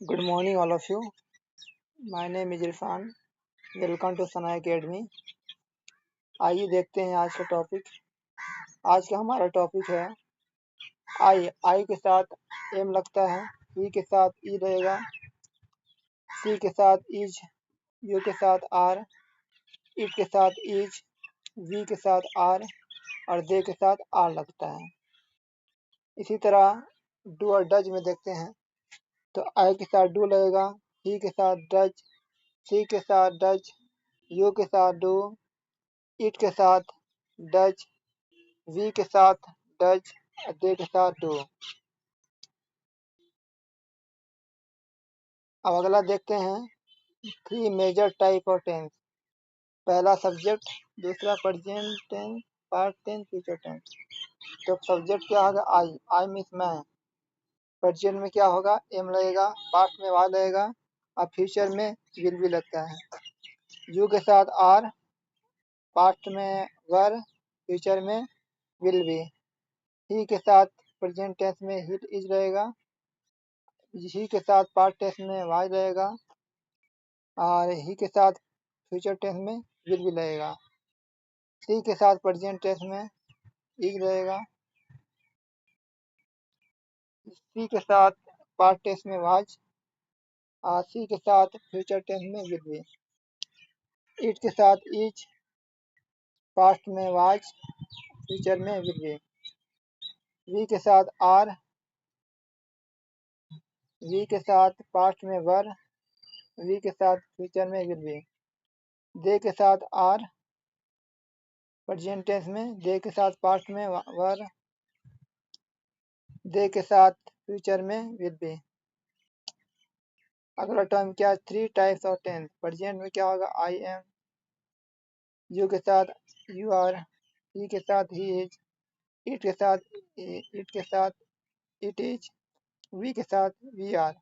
Good morning, all of you. My name is Irfan. Welcome to Sana academy. आइए देखते हैं आज का टॉपिक। आज का हमारा टॉपिक है आई। आई के साथ एम लगता है, ई के साथ ई रहेगा, सी के साथ इज, यू के साथ आर, इट के साथ इज, वी के साथ आर और दे के साथ आर लगता है। इसी तरह डू और डज में देखते हैं तो आई के साथ डू लगेगा, ही के साथ डज, सी के साथ डज, यू के साथ डू, इट के साथ डज, वी के साथ डज, दे के साथ डू। अब अगला देखते हैं three major type of tense. पहला सब्जेक्ट, दूसरा present tense, past tense, future tense. तो सब्जेक्ट क्या होगा? आई। आई मीन्स मैं। प्रेजेंट में क्या होगा? एम लगेगा, पास्ट में वाई लगेगा और फ्यूचर में विल भी लगता है। यू के साथ आर, पास्ट में वर, फ्यूचर में विल बी। ही के साथ प्रेजेंट टेंस में हिट इज रहेगा, ही के साथ पास्ट टेंस में वाई रहेगा और ही के साथ फ्यूचर टेंस में विल भी लगेगा। सी के साथ प्रेजेंट टेंस में इज रहेगा, सी के साथ पास्ट टेंस में वाज और सी के साथ फ्यूचर टेंस में विल बी। इट के साथ इज, पास्ट में वाज, फ्यूचर में विल बी। वी के साथ आर, वी के साथ पास्ट में वर, वी के साथ फ्यूचर में विल बी। दे के साथ आर, प्रेजेंट टेंस में, दे के साथ पास्ट में वर, दे के साथ फ्यूचर में विल बी। अगला टर्म क्या? Three types of tense. Present में क्या होगा? आई एम, यू के साथ यू आर, ही के साथ ही इज, इट के साथ इट इज, वी के साथ वी आर।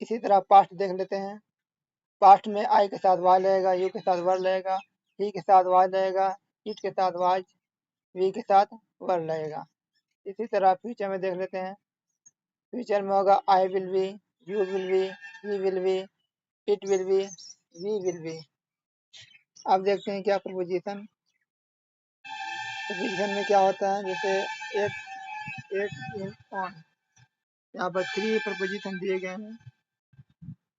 इसी तरह पास्ट देख लेते हैं। पास्ट में आई के साथ वाई लगेगा, यू के साथ वर लगेगा, ही के साथ वाई लगेगा, इट के साथ वाज, वी के साथ वर लगेगा। इसी तरह फ्यूचर में देख लेते हैं। फ्यूचर में होगा I will be, you will be, he will be, it will be, we will be. अब देखते हैं क्या प्रपोजिशन। प्रपोजिशन में क्या होता है? जैसे एट इन ऑन, यहाँ पर थ्री प्रपोजिशन दिए गए हैं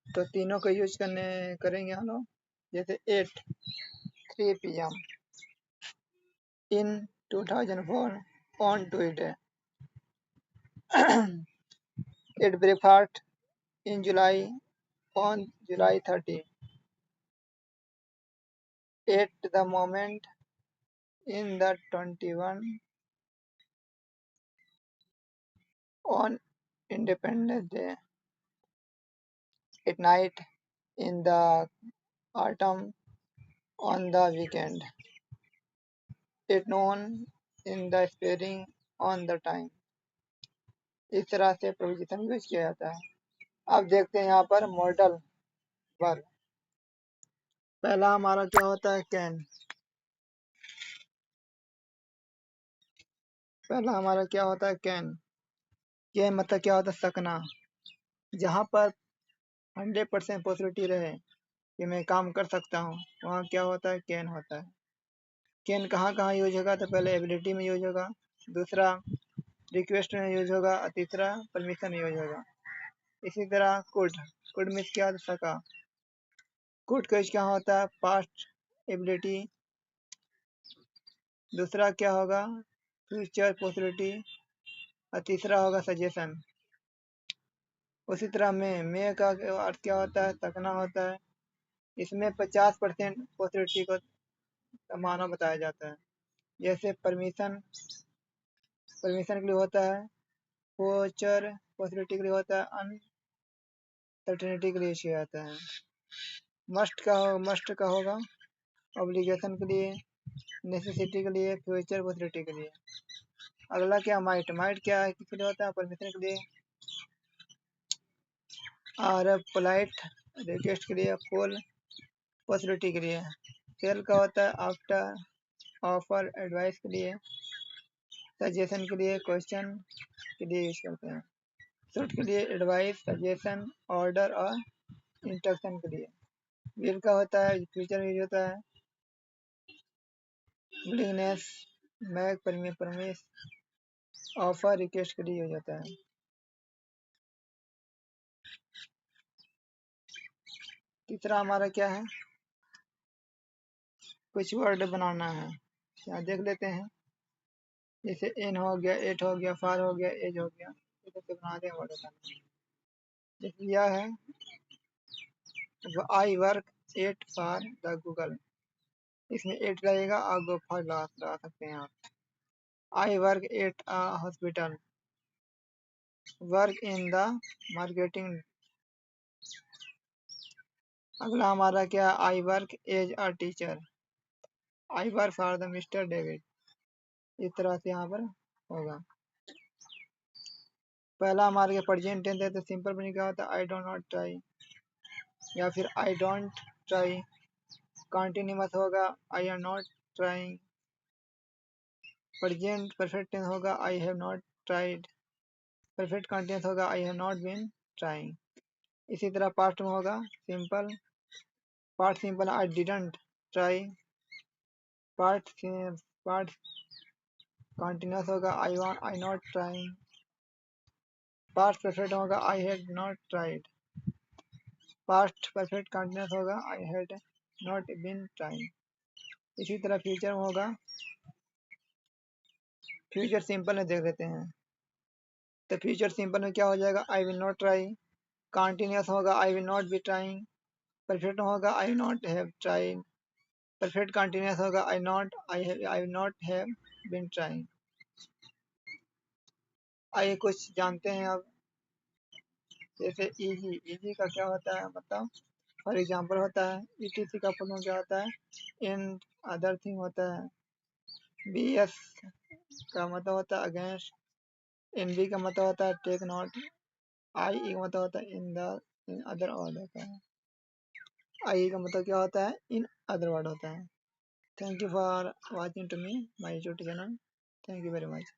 तो तीनों का यूज करेंगे हम लोग। जैसे 8 3 PM in 2004 on Tuesday. 8 breakfast in July on July 30। 8 the moment in the 21 on Independence Day. At night in the autumn on the weekend. At noon in the spring on the time. इस तरह से preposition use किया जाता है। अब देखते हैं यहाँ पर मॉडल वर्ब। पहला हमारा क्या होता है? कैन। पहला हमारा क्या होता है? कैन। कैन मतलब क्या होता है? सकना। जहाँ पर 100% पॉसिबिलिटी रहे कि मैं काम कर सकता हूँ, वहाँ क्या होता है? कैन होता है। कैन कहाँ कहाँ यूज होगा? तो पहले एबिलिटी में यूज होगा, दूसरा रिक्वेस्ट में यूज होगा और तीसरा परमिशन में यूज होगा। इसी तरह कुड। कुड मीन्स क्या होता है? सका। कुड का यूज क्या होता है? Past ability. दूसरा क्या होगा? फ्यूचर पॉसिबिलिटी और तीसरा होगा सजेशन। उसी तरह में का अर्थ क्या होता है? तकना होता है। इसमें 50% पॉसिबिलिटी को माना बताया जाता है। जैसे परमिशन परमिशन के लिए होता है, फ्यूचर पॉसिबिलिटी के लिए होता है, अनसर्टेनिटी के लिए किया जाता है। मस्ट का होगा ऑब्लिगेशन के लिए, नेसेसिटी के लिए, फ्यूचर पॉसिबिलिटी के लिए। अगला क्या? माइट। माइट क्या है? किसके लिए होता है? परमिशन के लिए। और पोलाइट रिक्वेस्ट के लिए, फुल पॉसिबिलिटी के लिए। सेल का होता है आफ्टर ऑफर एडवाइस के लिए। सजेशन के लिए, क्वेश्चन के लिए यूज करते हैं। शूट के लिए एडवाइस, सजेशन, ऑर्डर और इंस्ट्रक्शन के लिए। विल का होता है फ्यूचर में यूज होता है। Willingness, mac, promise, offer, request के लिए यूज होता है। तीसरा हमारा क्या है, कुछ वर्ड बनाना है। यहाँ देख लेते हैं, जैसे इन हो गया, एट हो गया, फार हो गया, एज हो गया, इसे तो बना दें वर्ड बनाना। जैसे यह है, I work at for the Google, इसमें एट लगेगा और गो फॉर लगा सकते हैं आप। I work at a hospital, work in the marketing. अगला हमारा क्या, I work as a teacher, I work for the mister David. इस तरह से यहाँ पर होगा। पहला हमारे क्या प्रेजेंट टेंस है, तो सिंपल में क्या होता है, आई डोंट नॉट ट्राई, या फिर आई डोंट ट्राई। कंटिन्यूअस होगा, I am not trying. Present perfect tense होगा, I have not tried. Perfect continuous होगा, I have not been trying. इसी तरह पास्ट में होगा, simple past simple, I didn't try. Past past continuous होगा, I not trying. Past perfect होगा, I had not tried. Past perfect continuous होगा, I had not been trying. इसी तरह future में होगा, फ्यूचर सिंपल में देख लेते हैं। तो फ्यूचर सिंपल में क्या हो जाएगा, I will not try. Continuous होगा, I will not be trying. Perfect होगा, I not have tried. Perfect continuous होगा, I not have been trying. आइए कुछ जानते हैं अब। जैसे इजी, इजी का क्या होता है, मतलब फॉर एग्जाम्पल होता है। ईटीसी का फुल फॉर्म क्या होता है, इन अदर थिंग होता है। बी एस का मतलब होता है अगेंस्ट। इन बी का मतलब होता है टेक नोट। आई ई का मतलब होता है इन अदर वर्ड होता है। आई ई का मतलब क्या होता है, इन अदर वर्ड होता है। Thank you for watching to me my YouTube channel. Thank you very much.